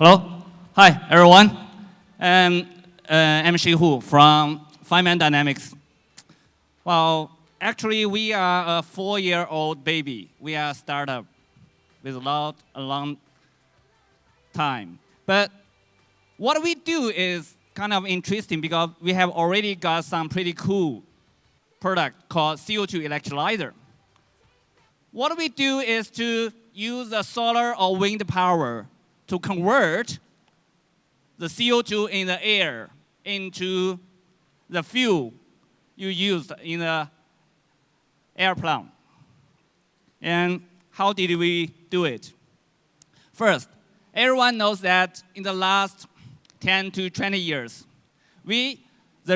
Hello. Hi, everyone. I'm Shi HU from Feynman Dynamics. Well, actually, we are a 4-year-old baby. We are a startup with a long time. But what we do is kind of interesting because we have already got some pretty cool product called CO2 electrolyzer. What we do is to use the solar or wind power to convert the CO2 in the air into the fuel you used in the airplane. And how did we do it? First, everyone knows that in the last 10 to 20 years, the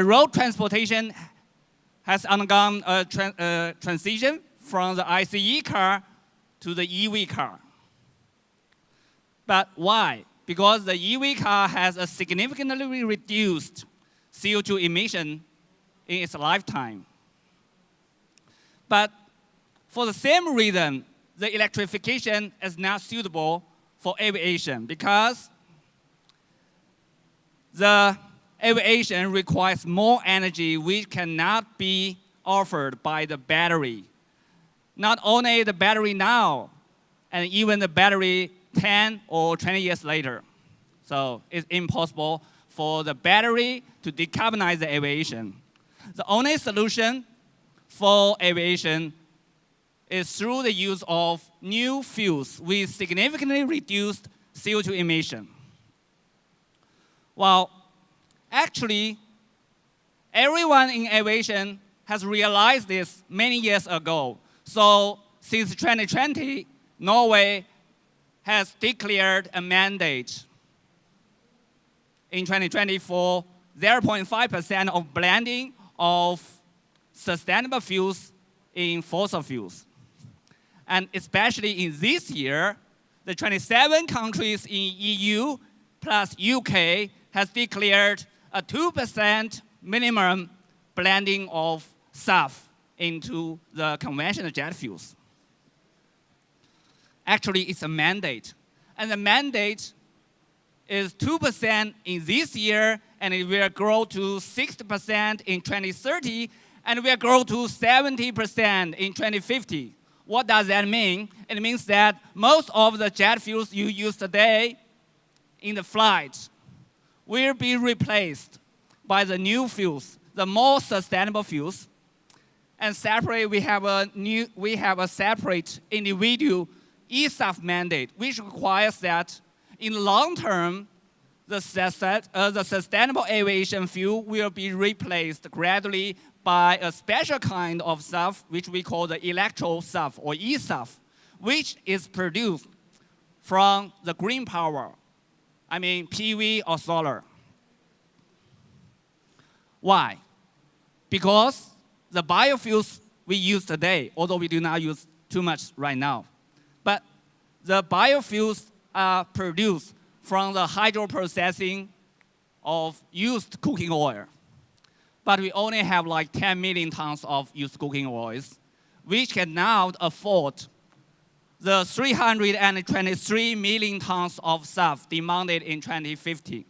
road transportation has undergone a transition from the ICE car to the EV car. But why? Because the EV car has a significantly reduced CO2 emission in its lifetime. But for the same reason, the electrification is not suitable for aviation because the aviation requires more energy which cannot be offered by the battery. Not only the battery now, and even the battery 10 or 20 years later. So it's impossible for the battery to decarbonize the aviation. The only solution for aviation is through the use of new fuels with significantly reduced CO2 emission. Well, actually, everyone in aviation has realized this many years ago. So since 2020, Norway has declared a mandate in 2020 for 0.5% of blending of sustainable fuels in fossil fuels. And especially in this year, the 27 countries in EU plus UK has declared a 2% minimum blending of SAF into the conventional jet fuels. Actually, it's a mandate. And the mandate is 2% in this year, and it will grow to 60% in 2030, and it will grow to 70% in 2050. What does that mean? It means that most of the jet fuels you use today in the flight will be replaced by the new fuels, the more sustainable fuels. And separate, we have a separate individual ESAF mandate, which requires that in the long term, the sustainable aviation fuel will be replaced gradually by a special kind of SAF, which we call the electro SAF or ESAF, which is produced from the green power, I mean PV or solar. Why? Because the biofuels we use today, although we do not use too much right now, but the biofuels are produced from the hydroprocessing of used cooking oil. But we only have like 10 million tons of used cooking oils, which cannot afford the 323 million tons of SAF demanded in 2050.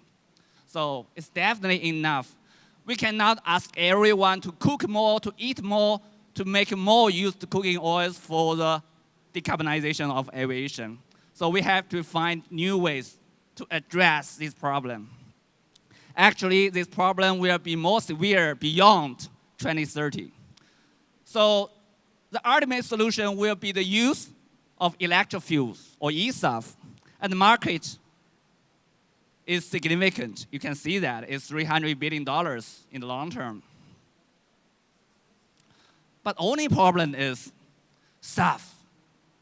So it's definitely enough. We cannot ask everyone to cook more, to eat more, to make more used cooking oils for the decarbonization of aviation. So we have to find new ways to address this problem. Actually, this problem will be more severe beyond 2030. So the ultimate solution will be the use of electrofuels or ESAF, and the market is significant. You can see that it's $300 billion in the long term. But only problem is SAF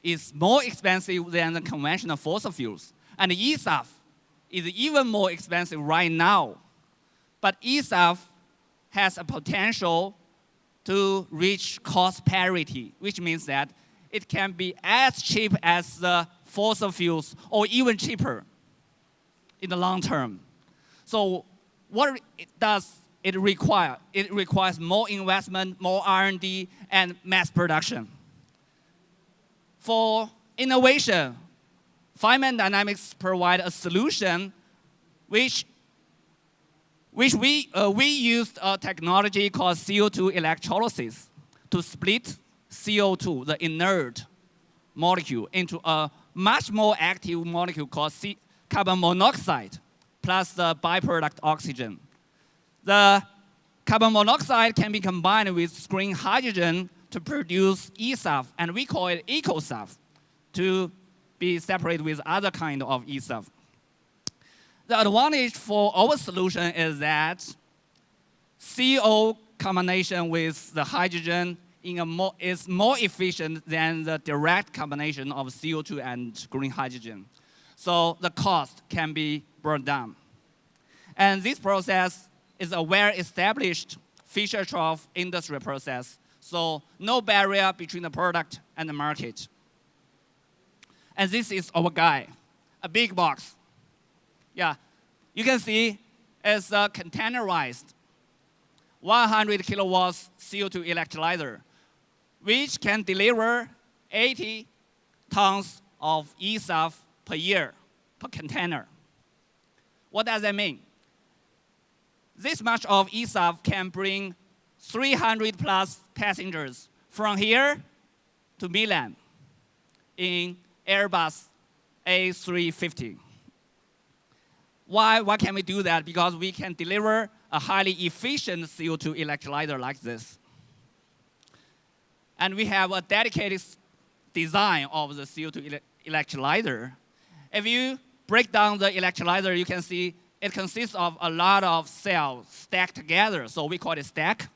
is more expensive than the conventional fossil fuels. And ESAF is even more expensive right now. But ESAF has a potential to reach cost parity, which means that it can be as cheap as the fossil fuels or even cheaper in the long term. So what does it require? It requires more investment, more R&D, and mass production. For innovation, Feynman Dynamics provide a solution which we used a technology called CO2 electrolysis to split CO2, the inert molecule, into a much more active molecule called carbon monoxide, plus the byproduct oxygen. The carbon monoxide can be combined with green hydrogen to produce eSAF, and we call it ecoSAF, to be separated with other kind of eSAF. The advantage for our solution is that CO combination with the hydrogen is more efficient than the direct combination of CO2 and green hydrogen. So the cost can be brought down. And this process is a well-established Fischer-Tropsch industry process, so no barrier between the product and the market. And this is our guy, a big box. Yeah, you can see it's a containerized 100 kilowatts CO2 electrolyzer, which can deliver 80 tons of eSAF per year per container. What does that mean? This much of eSAF can bring 300 plus passengers from here to Milan in Airbus A350. Why can we do that? Because we can deliver a highly efficient CO2 electrolyzer like this. And we have a dedicated design of the CO2 electrolyzer. If you break down the electrolyzer, you can see it consists of a lot of cells stacked together, so we call it stack.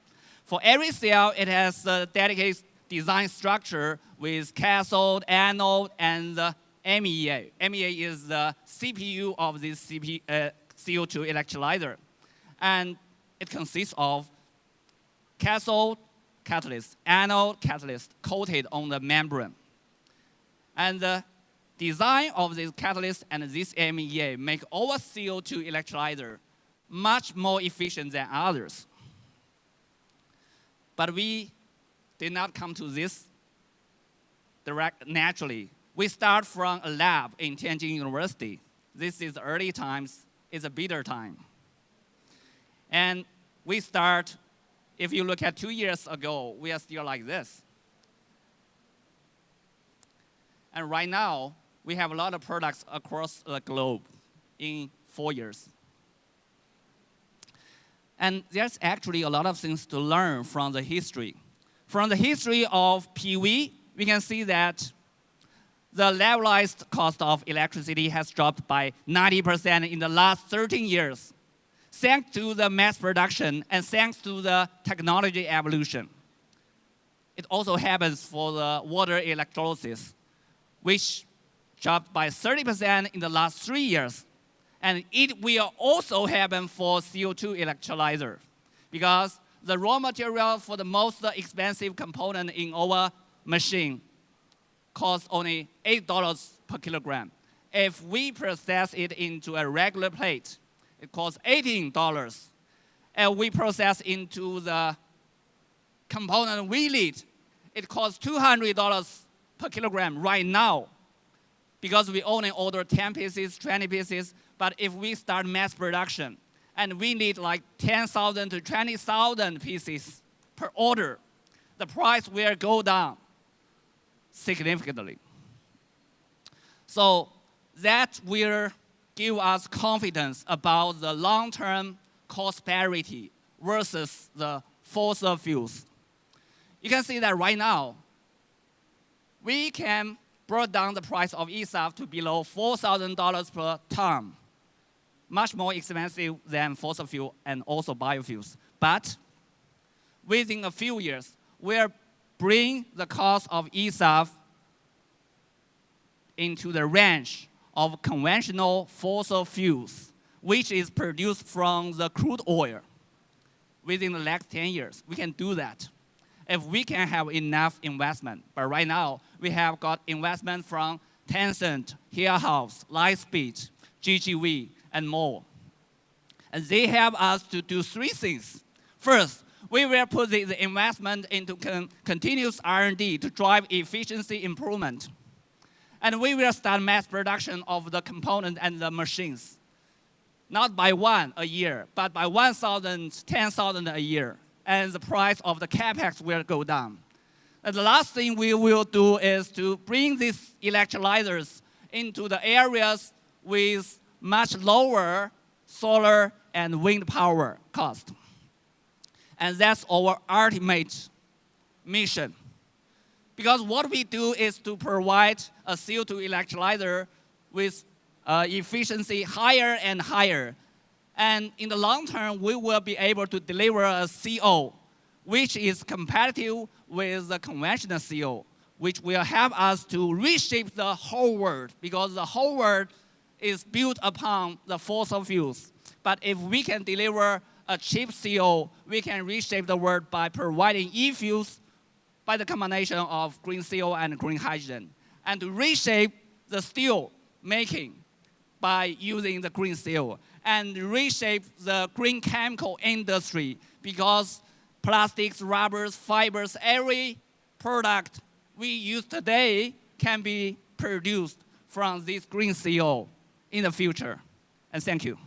For every cell, it has a dedicated design structure with cathode, anode, and the MEA. MEA is the CPU of this CO2 electrolyzer. And it consists of cathode catalyst, anode catalyst coated on the membrane. And the design of this catalyst and this MEA make our CO2 electrolyzer much more efficient than others. But we did not come to this naturally. We start from a lab in Tianjin University. This is early times, it's a bitter time. And we start, if you look at 2 years ago, we are still like this. And right now, we have a lot of products across the globe in 4 years. And there's actually a lot of things to learn from the history. From the history of PV, we can see that the levelized cost of electricity has dropped by 90% in the last 13 years, thanks to the mass production and thanks to the technology evolution. It also happens for the water electrolysis, which dropped by 30% in the last 3 years. And it will also happen for CO2 electrolyzer, because the raw material for the most expensive component in our machine costs only $8 per kilogram. If we process it into a regular plate, it costs $18. And we process into the component we need, it costs $200 per kilogram right now, because we only order 10 pieces, 20 pieces. But if we start mass production, and we need like 10,000 to 20,000 pieces per order, the price will go down significantly. So that will give us confidence about the long-term cost parity versus the fossil fuels. You can see that right now, we can bring down the price of eSAF to below $4,000 per ton, much more expensive than fossil fuel and also biofuels. But within a few years, we'll bring the cost of eSAF into the range of conventional fossil fuels, which is produced from the crude oil within the next 10 years. We can do that if we can have enough investment. But right now, we have got investment from Tencent, Shi HU, Lightspeed, GGV, and more. And they help us to do three things. First, we will put the investment into continuous R&D to drive efficiency improvement. And we will start mass production of the component and the machines. Not by one a year, but by 1,000, 10,000 a year. And the price of the capex will go down. And the last thing we will do is to bring these electrolyzers into the areas with much lower solar and wind power cost. And that's our ultimate mission. Because what we do is to provide a CO2 electrolyzer with efficiency higher and higher. And in the long term, we will be able to deliver a CO which is competitive with the conventional CO, which will help us to reshape the whole world, because the whole world is built upon the fossil fuels. But if we can deliver a cheap CO, we can reshape the world by providing e-fuels by the combination of green CO and green hydrogen, and to reshape the steel making by using the green CO, and reshape the green chemical industry, because plastics, rubbers, fibers, every product we use today can be produced from this green CO in the future. And thank you.